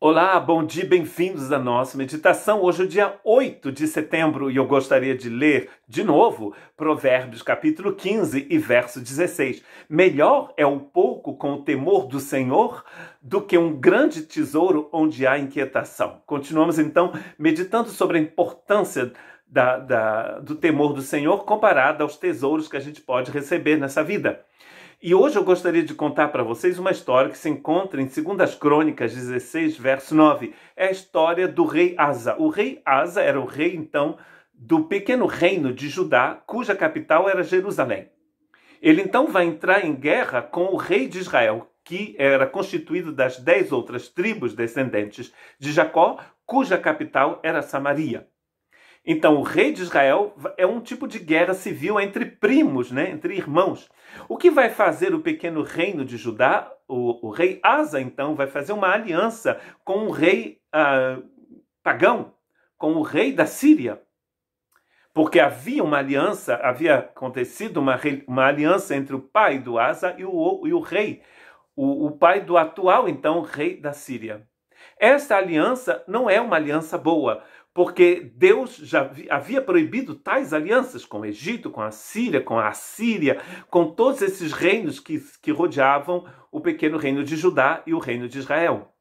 Olá, bom dia, bem-vindos à nossa meditação. Hoje é o dia 8 de setembro e eu gostaria de ler de novo Provérbios capítulo 15 e verso 16. Melhor é um pouco com o temor do Senhor do que um grande tesouro onde há inquietação. Continuamos então meditando sobre a importância do temor do Senhor comparado aos tesouros que a gente pode receber nessa vida. E hoje eu gostaria de contar para vocês uma história que se encontra em 2 Crônicas 16, verso 9. É a história do rei Asa. O rei Asa era o rei, então, do pequeno reino de Judá, cuja capital era Jerusalém. Ele, então, vai entrar em guerra com o rei de Israel, que era constituído das 10 outras tribos descendentes de Jacó, cuja capital era Samaria. Então, o rei de Israel é um tipo de guerra civil entre primos, né? Entre irmãos. O que vai fazer o pequeno reino de Judá? O rei Asa, então, vai fazer uma aliança com o rei pagão, com o rei da Síria. Porque havia uma aliança, havia acontecido uma aliança entre o pai do Asa e o rei, o pai do atual, então, rei da Síria. Esta aliança não é uma aliança boa, porque Deus já havia proibido tais alianças com o Egito, com a Síria, com a Assíria, com todos esses reinos que rodeavam o pequeno reino de Judá e o reino de Israel.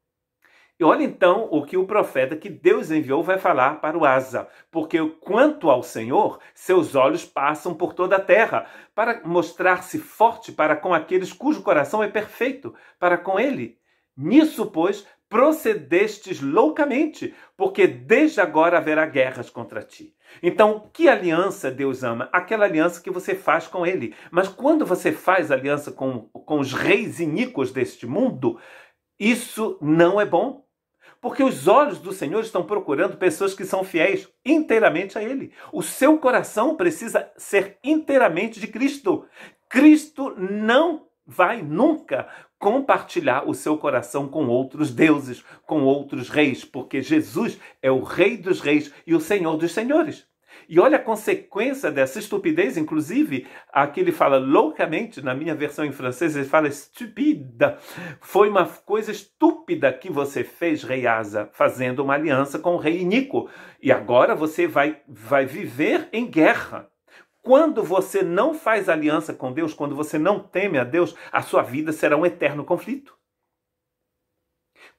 E olha então o que o profeta que Deus enviou vai falar para o Asa. Porque quanto ao Senhor, seus olhos passam por toda a terra, para mostrar-se forte para com aqueles cujo coração é perfeito, para com ele. Nisso, pois, procedestes loucamente, porque desde agora haverá guerras contra ti. Então, que aliança Deus ama? Aquela aliança que você faz com ele. Mas quando você faz aliança com os reis iníquos deste mundo, isso não é bom. Porque os olhos do Senhor estão procurando pessoas que são fiéis inteiramente a ele. O seu coração precisa ser inteiramente de Cristo. Cristo não vai nunca compartilhar o seu coração com outros deuses, com outros reis, porque Jesus é o Rei dos reis e o Senhor dos senhores. E olha a consequência dessa estupidez, inclusive, aqui ele fala loucamente, na minha versão em francês, ele fala stupida. Foi uma coisa estúpida que você fez, rei Asa, fazendo uma aliança com o rei iníquo. E agora você vai viver em guerra. Quando você não faz aliança com Deus, quando você não teme a Deus, a sua vida será um eterno conflito.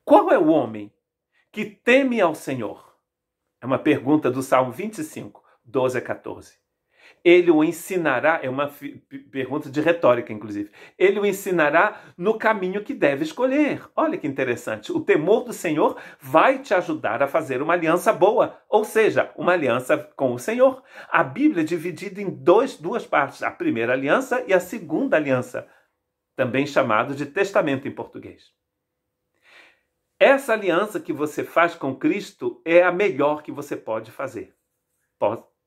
Qual é o homem que teme ao Senhor? É uma pergunta do Salmo 25, 12 a 14. Ele o ensinará, é uma pergunta de retórica, inclusive. Ele o ensinará no caminho que deve escolher. Olha que interessante. O temor do Senhor vai te ajudar a fazer uma aliança boa, ou seja, uma aliança com o Senhor. A Bíblia é dividida em duas partes, a primeira aliança e a segunda aliança, também chamado de testamento em português. Essa aliança que você faz com Cristo é a melhor que você pode fazer.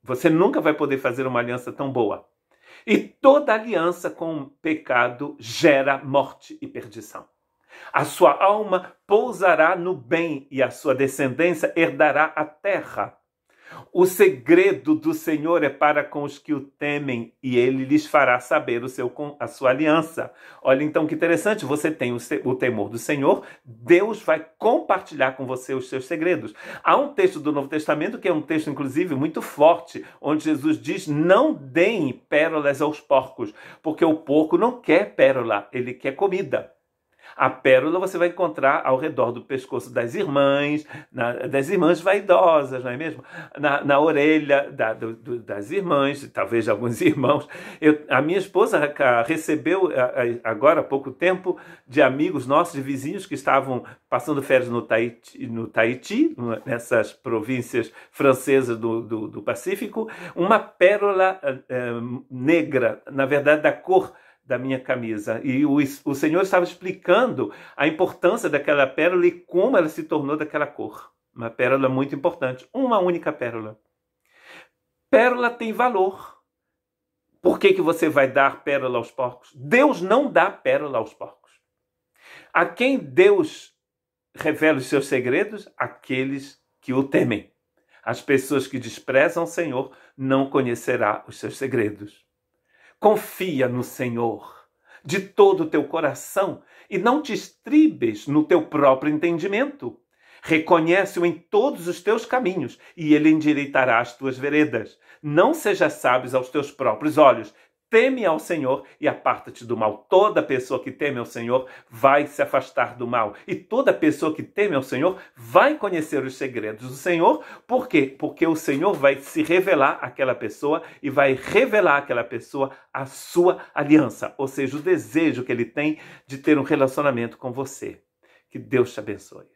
Você nunca vai poder fazer uma aliança tão boa. E toda aliança com o pecado gera morte e perdição. A sua alma pousará no bem e a sua descendência herdará a terra. O segredo do Senhor é para com os que o temem e ele lhes fará saber a sua aliança. Olha então que interessante, você tem o temor do Senhor, Deus vai compartilhar com você os seus segredos. Há um texto do Novo Testamento que é um texto inclusive muito forte, onde Jesus diz: não deem pérolas aos porcos, porque o porco não quer pérola, ele quer comida. A pérola você vai encontrar ao redor do pescoço das irmãs vaidosas, não é mesmo? Na orelha das irmãs, talvez de alguns irmãos. A minha esposa recebeu, agora há pouco tempo, de amigos nossos, de vizinhos que estavam passando férias no Tahiti, nessas províncias francesas do Pacífico, uma pérola negra, na verdade da cor da minha camisa. E o Senhor estava explicando a importância daquela pérola e como ela se tornou daquela cor. Uma pérola muito importante. Uma única pérola. Pérola tem valor. Por que você vai dar pérola aos porcos? Deus não dá pérola aos porcos. A quem Deus revela os seus segredos? Aqueles que o temem. As pessoas que desprezam o Senhor não conhecerá os seus segredos. Confia no Senhor de todo o teu coração e não te estribes no teu próprio entendimento. Reconhece-o em todos os teus caminhos e ele endireitará as tuas veredas. Não sejas sábio aos teus próprios olhos. Teme ao Senhor e aparta-te do mal. Toda pessoa que teme ao Senhor vai se afastar do mal. E toda pessoa que teme ao Senhor vai conhecer os segredos do Senhor. Por quê? Porque o Senhor vai se revelar àquela pessoa e vai revelar àquela pessoa a sua aliança. Ou seja, o desejo que ele tem de ter um relacionamento com você. Que Deus te abençoe.